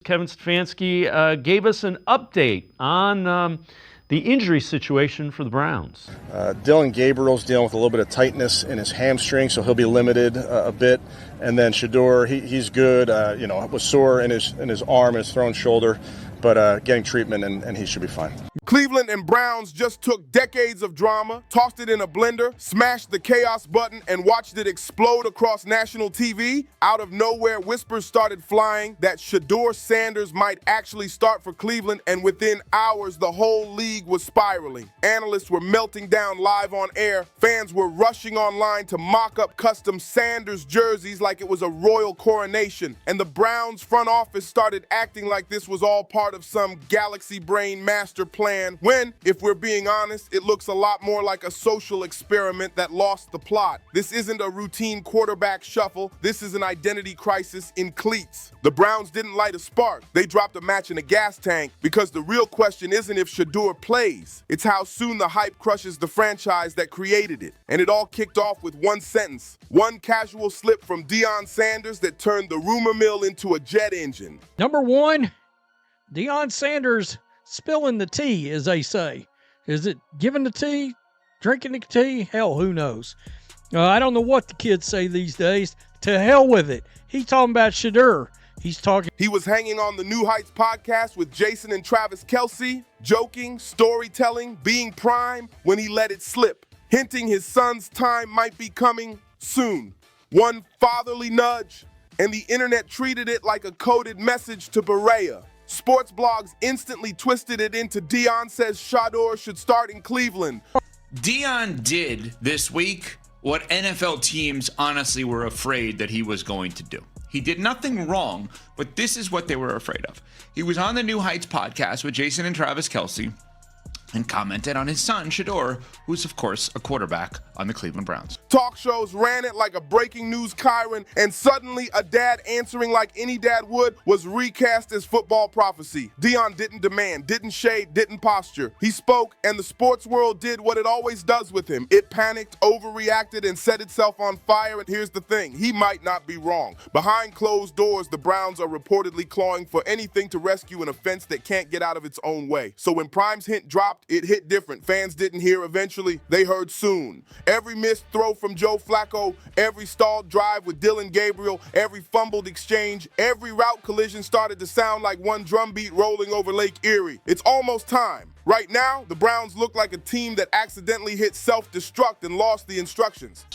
Kevin Stefanski gave us an update on the injury situation for the Browns. Dillon Gabriel's dealing with a little bit of tightness in his hamstring, so he'll be limited a bit. And then Shedeur, he's good. Was sore in his arm and his thrown shoulder, but getting treatment and he should be fine. Cleveland and Browns just took decades of drama, tossed it in a blender, smashed the chaos button, and watched it explode across national TV. Out of nowhere, whispers started flying that Shedeur Sanders might actually start for Cleveland, and within hours, the whole league was spiraling. Analysts were melting down live on air. Fans were rushing online to mock up custom Sanders jerseys like it was a royal coronation. And the Browns front office started acting like this was all part of some galaxy brain master plan, when, if we're being honest, it looks a lot more like a social experiment that lost the plot. This isn't a routine quarterback shuffle. This is an identity crisis in cleats. The Browns didn't light a spark. They dropped a match in a gas tank, because the real question isn't if Shedeur plays. It's how soon the hype crushes the franchise that created it. And it all kicked off with one sentence, one casual slip from Deion Sanders that turned the rumor mill into a jet engine. Number one, Deion Sanders spilling the tea, as they say. Is it giving the tea? Drinking the tea? Hell, who knows? I don't know what the kids say these days. To hell with it. He talking about Shedeur. He was hanging on the New Heights podcast with Jason and Travis Kelce, joking, storytelling, being prime, when he let it slip, hinting his son's time might be coming soon. One fatherly nudge, and the internet treated it like a coded message to Berea. Sports blogs instantly twisted it into Deion says Shedeur should start in Cleveland. Deion did this week what NFL teams honestly were afraid that he was going to do. He did nothing wrong, but this is what they were afraid of. He was on the New Heights podcast with Jason and Travis Kelce and commented on his son, Shedeur, who's, of course, a quarterback on the Cleveland Browns. Talk shows ran it like a breaking news Kyron, and suddenly a dad answering like any dad would was recast as football prophecy. Deion didn't demand, didn't shade, didn't posture. He spoke, and the sports world did what it always does with him. It panicked, overreacted, and set itself on fire, and here's the thing, he might not be wrong. Behind closed doors, the Browns are reportedly clawing for anything to rescue an offense that can't get out of its own way. So when Prime's hint dropped, it hit different. Fans didn't hear eventually, they heard soon. Every missed throw from Joe Flacco, every stalled drive with Dillon Gabriel, every fumbled exchange, every route collision started to sound like one drumbeat rolling over Lake Erie. It's almost time. Right now, the Browns look like a team that accidentally hit self-destruct and lost the instructions.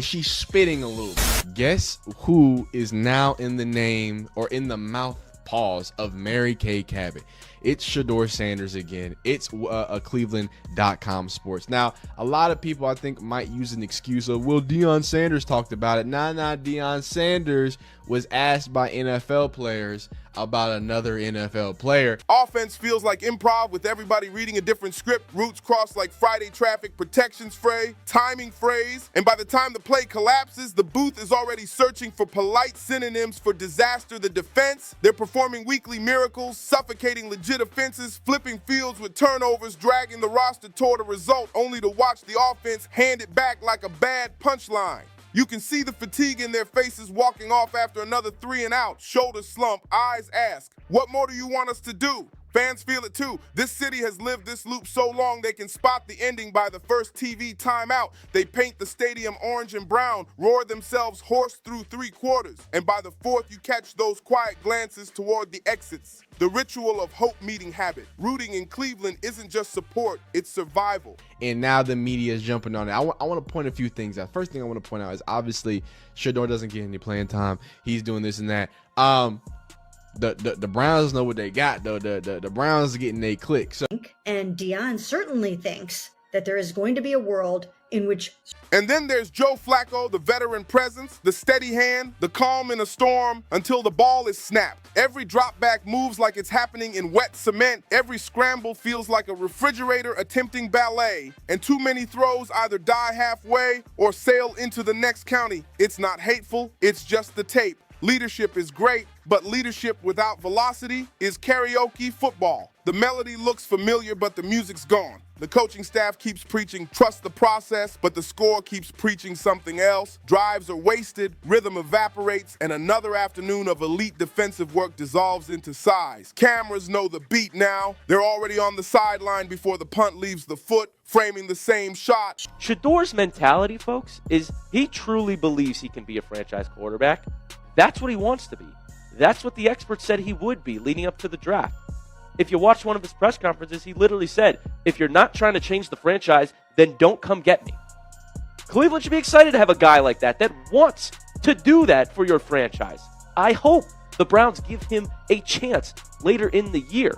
She's spitting a little. Guess who is now in the name or in the mouth pause of Mary Kay Cabot? It's Shedeur Sanders again. It's Cleveland.com sports. Now, a lot of people, I think, might use an excuse of, well, Deion Sanders talked about it. Nah, Deion Sanders was asked by NFL players about another NFL player. Offense feels like improv with everybody reading a different script. Routes cross like Friday traffic, protections fray, timing phrase. And by the time the play collapses, the booth is already searching for polite synonyms for disaster. The defense, they're performing weekly miracles, suffocating legit offenses, flipping fields with turnovers, dragging the roster toward a result, only to watch the offense hand it back like a bad punchline. You can see the fatigue in their faces walking off after another 3 and out. Shoulders slump, eyes ask, what more do you want us to do? Fans feel it too. This city has lived this loop so long they can spot the ending by the first TV timeout. They paint the stadium orange and brown, roar themselves hoarse through 3 quarters. And by the 4th, you catch those quiet glances toward the exits. The ritual of hope meeting habit. Rooting in Cleveland isn't just support, it's survival. And now the media is jumping on it. I want to point a few things out. First thing I want to point out is obviously Shedeur doesn't get any playing time. He's doing this and that. The Browns know what they got, though. The Browns are getting their click. So. And Deion certainly thinks that there is going to be a world in which... And then there's Joe Flacco, the veteran presence, the steady hand, the calm in a storm until the ball is snapped. Every drop back moves like it's happening in wet cement. Every scramble feels like a refrigerator attempting ballet. And too many throws either die halfway or sail into the next county. It's not hateful, it's just the tape. Leadership is great, But leadership without velocity is karaoke football. The melody looks familiar, but the music's gone. The coaching staff keeps preaching trust the process, but the score keeps preaching something else. Drives are wasted, rhythm evaporates, and another afternoon of elite defensive work dissolves into sighs. Cameras know the beat now. They're already on the sideline before the punt leaves the foot, framing the same shot. Shedeur's mentality, folks, is he truly believes he can be a franchise quarterback. That's what he wants to be. That's what the experts said he would be leading up to the draft. If you watch one of his press conferences, he literally said, if you're not trying to change the franchise, then don't come get me. Cleveland should be excited to have a guy like that wants to do that for your franchise. I hope the Browns give him a chance later in the year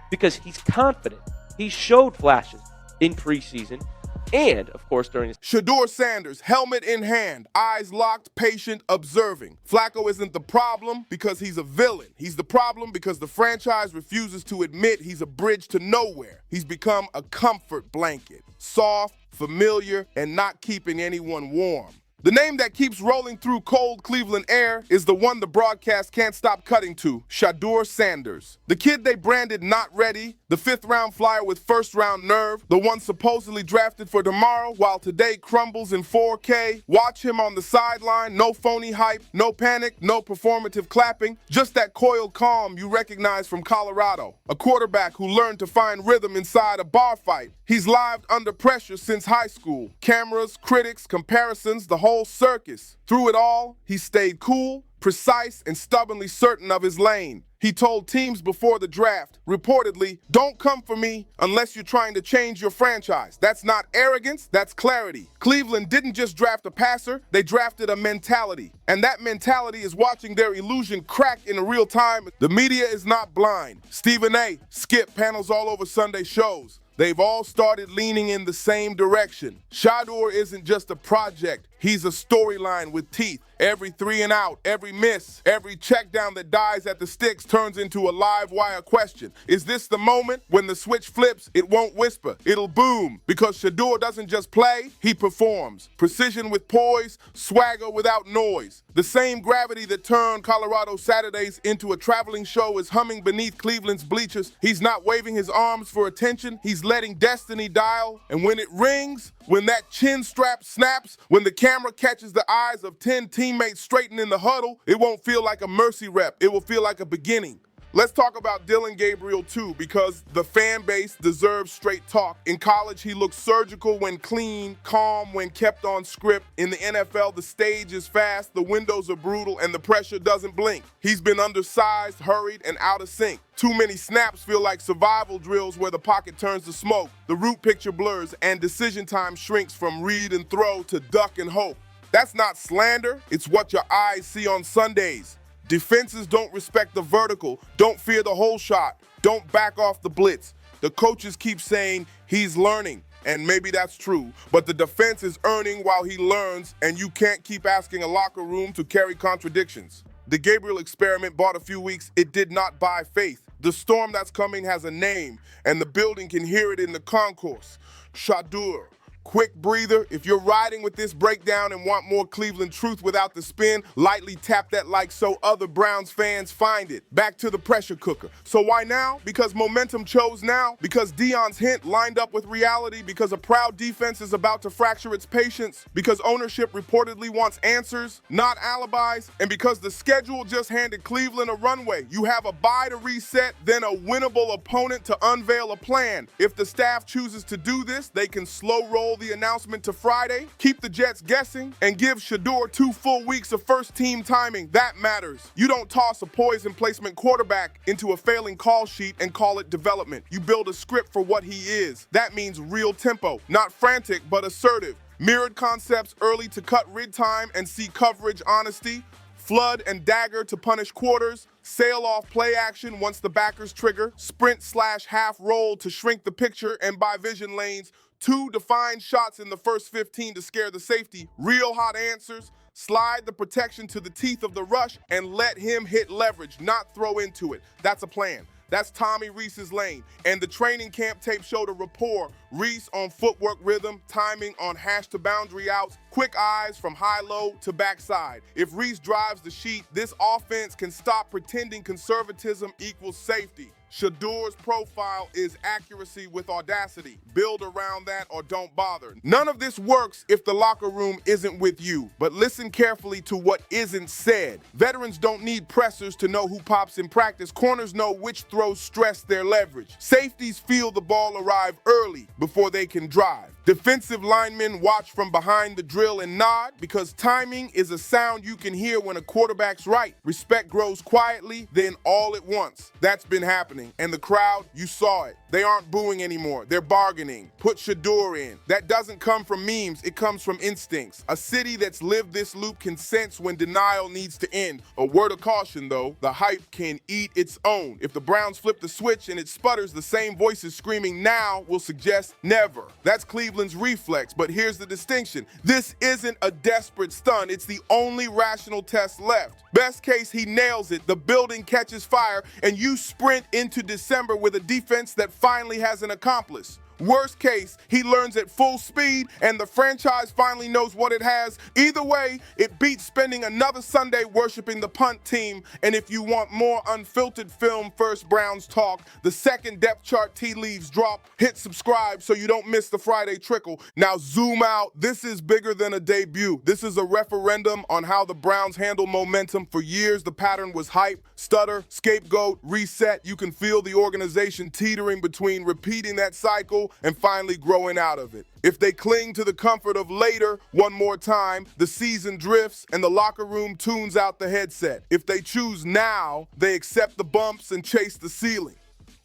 because he's confident. He showed flashes in preseason and, of course, during his... Shedeur Sanders, helmet in hand, eyes locked, patient, observing. Flacco isn't the problem because he's a villain. He's the problem because the franchise refuses to admit he's a bridge to nowhere. He's become a comfort blanket, soft, familiar, and not keeping anyone warm. The name that keeps rolling through cold Cleveland air is the one the broadcast can't stop cutting to, Shedeur Sanders. The kid they branded not ready, the fifth-round flyer with first-round nerve, the one supposedly drafted for tomorrow while today crumbles in 4K. Watch him on the sideline, no phony hype, no panic, no performative clapping, just that coiled calm you recognize from Colorado. A quarterback who learned to find rhythm inside a bar fight. He's lived under pressure since high school. Cameras, critics, comparisons, the whole circus. Through it all, he stayed cool, precise, and stubbornly certain of his lane. He told teams before the draft, reportedly, don't come for me unless you're trying to change your franchise. That's not arrogance, that's clarity. Cleveland didn't just draft a passer, they drafted a mentality. And that mentality is watching their illusion crack in real time. The media is not blind. Stephen A. Skip panels all over Sunday shows. They've all started leaning in the same direction. Shedeur isn't just a project, he's a storyline with teeth. Every 3 and out, every miss, every check down that dies at the sticks turns into a live wire question. Is this the moment? When the switch flips, it won't whisper, it'll boom. Because Shedeur doesn't just play, he performs. Precision with poise, swagger without noise. The same gravity that turned Colorado Saturdays into a traveling show is humming beneath Cleveland's bleachers. He's not waving his arms for attention, he's letting destiny dial. And when it rings, when that chin strap snaps, when the camera catches the eyes of 10 teammates straighten in the huddle, it won't feel like a mercy rep, it will feel like a beginning. Let's talk about Dillon Gabriel too, because the fan base deserves straight talk. In college, he looked surgical when clean, calm when kept on script. In the NFL, the stage is fast, the windows are brutal, and the pressure doesn't blink. He's been undersized, hurried, and out of sync. Too many snaps feel like survival drills where the pocket turns to smoke, the route picture blurs, and decision time shrinks from read and throw to duck and hope. That's not slander, it's what your eyes see on Sundays. Defenses don't respect the vertical, don't fear the whole shot, don't back off the blitz. The coaches keep saying he's learning, and maybe that's true, but the defense is earning while he learns, and you can't keep asking a locker room to carry contradictions. The Gabriel experiment bought a few weeks, it did not buy faith. The storm that's coming has a name, and the building can hear it in the concourse. Shedeur. Quick breather. If you're riding with this breakdown and want more Cleveland truth without the spin, lightly tap that like so other Browns fans find it. Back to the pressure cooker. So why now? Because momentum chose now. Because Deion's hint lined up with reality. Because a proud defense is about to fracture its patience. Because ownership reportedly wants answers, not alibis. And because the schedule just handed Cleveland a runway. You have a bye to reset, then a winnable opponent to unveil a plan. If the staff chooses to do this, they can slow roll the announcement to Friday, keep the Jets guessing, and give Shedeur 2 full weeks of first-team timing. That matters. You don't toss a poison placement quarterback into a failing call sheet and call it development. You build a script for what he is. That means real tempo, not frantic, but assertive. Mirrored concepts early to cut rid time and see coverage honesty. Flood and dagger to punish quarters. Sail off play action once the backers trigger. Sprint/half roll to shrink the picture and by vision lanes. 2 defined shots in the first 15 to scare the safety. Real hot answers. Slide the protection to the teeth of the rush and let him hit leverage, not throw into it. That's a plan. That's Tommy Reese's lane. And the training camp tape showed a rapport. Reese on footwork rhythm, timing on hash to boundary outs, quick eyes from high-low to backside. If Reese drives the sheet, this offense can stop pretending conservatism equals safety. Shedeur's profile is accuracy with audacity. Build around that or don't bother. None of this works if the locker room isn't with you, but listen carefully to what isn't said. Veterans don't need pressers to know who pops in practice. Corners know which throws stress their leverage. Safeties feel the ball arrive early before they can drive. Defensive linemen watch from behind the drill and nod because timing is a sound you can hear when a quarterback's right. Respect grows quietly, then all at once. That's been happening. And the crowd, you saw it. They aren't booing anymore. They're bargaining. Put Shedeur in. That doesn't come from memes. It comes from instincts. A city that's lived this loop can sense when denial needs to end. A word of caution, though, the hype can eat its own. If the Browns flip the switch and it sputters, the same voices screaming now will suggest never. That's Cleveland's reflex, but here's the distinction. This isn't a desperate stun. It's the only rational test left. Best case, he nails it, the building catches fire, and you sprint into December with a defense that finally has an accomplice. Worst case, he learns at full speed and the franchise finally knows what it has. Either way, it beats spending another Sunday worshiping the punt team. And if you want more unfiltered film first Browns talk, the second depth chart tea leaves drop. Hit subscribe so you don't miss the Friday trickle. Now zoom out. This is bigger than a debut. This is a referendum on how the Browns handle momentum. For years, the pattern was hype, stutter, scapegoat, reset. You can feel the organization teetering between repeating that cycle and finally growing out of it. If they cling to the comfort of later one more time, the season drifts and the locker room tunes out the headset. If they choose now, they accept the bumps and chase the ceiling.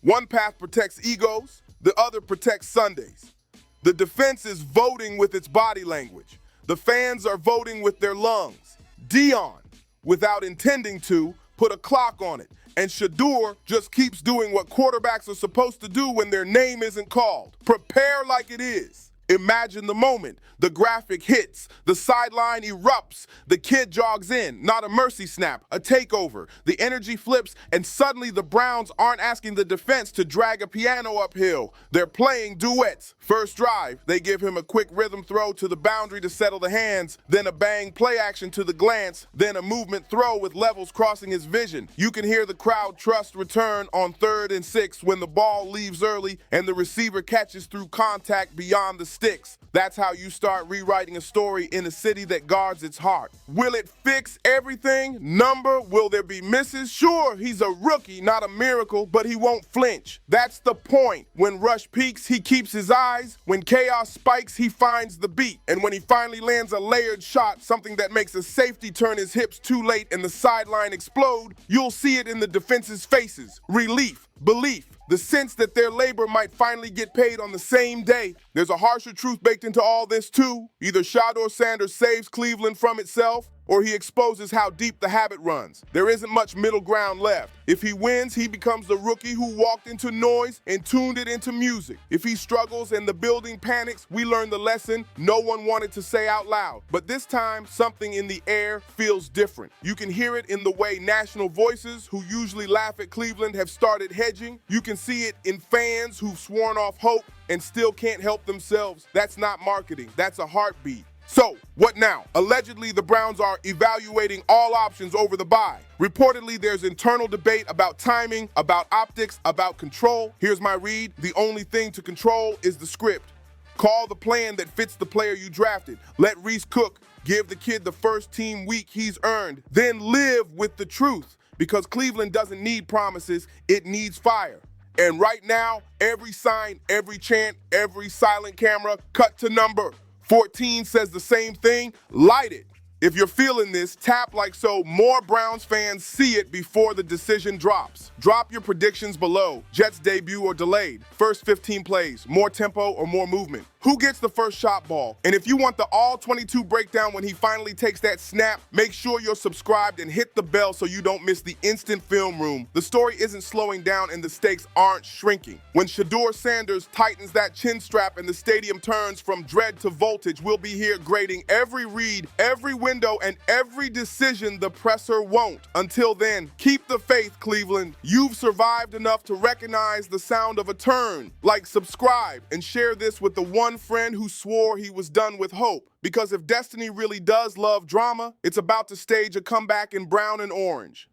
One path protects egos, the other protects Sundays. The defense is voting with its body language. The fans are voting with their lungs. Deion, without intending to, put a clock on it. And Shedeur just keeps doing what quarterbacks are supposed to do when their name isn't called. Prepare like it is. Imagine the moment. The graphic hits. The sideline erupts. The kid jogs in. Not a mercy snap, a takeover. The energy flips, and suddenly the Browns aren't asking the defense to drag a piano uphill. They're playing duets. First drive, they give him a quick rhythm throw to the boundary to settle the hands, then a bang play action to the glance, then a movement throw with levels crossing his vision. You can hear the crowd trust return on 3rd and 6 when the ball leaves early and the receiver catches through contact beyond the sticks. That's how you start rewriting a story in a city that guards its heart. Will it fix everything? Number, will there be misses? Sure, he's a rookie, not a miracle, but he won't flinch. That's the point. When rush peaks, he keeps his eyes. When chaos spikes, he finds the beat. And when he finally lands a layered shot, something that makes a safety turn his hips too late and the sideline explode, you'll see it in the defense's faces. Relief, belief. The sense that their labor might finally get paid on the same day. There's a harsher truth baked into all this too. Either Shedeur Sanders saves Cleveland from itself, or he exposes how deep the habit runs. There isn't much middle ground left. If he wins, he becomes the rookie who walked into noise and tuned it into music. If he struggles and the building panics, we learn the lesson no one wanted to say out loud. But this time, something in the air feels different. You can hear it in the way national voices who usually laugh at Cleveland have started hedging. You can see it in fans who've sworn off hope and still can't help themselves. That's not marketing, that's a heartbeat. So, what now? Allegedly, the Browns are evaluating all options over the bye. Reportedly, there's internal debate about timing, about optics, about control. Here's my read. The only thing to control is the script. Call the plan that fits the player you drafted. Let Reese cook. Give the kid the first team week he's earned. Then live with the truth. Because Cleveland doesn't need promises, it needs fire. And right now, every sign, every chant, every silent camera, cut to number. 14 says the same thing, light it. If you're feeling this, tap like so more Browns fans see it before the decision drops. Drop your predictions below. Jets debut or delayed. First 15 plays, more tempo or more movement. Who gets the first shot ball? And if you want the all-22 breakdown when he finally takes that snap, make sure you're subscribed and hit the bell so you don't miss the instant film room. The story isn't slowing down and the stakes aren't shrinking. When Shedeur Sanders tightens that chin strap and the stadium turns from dread to voltage, we'll be here grading every read, every window, and every decision the presser won't. Until then, keep the faith, Cleveland. You've survived enough to recognize the sound of a turn. Like, subscribe, and share this with the one friend who swore he was done with hope. Because if destiny really does love drama, it's about to stage a comeback in brown and orange.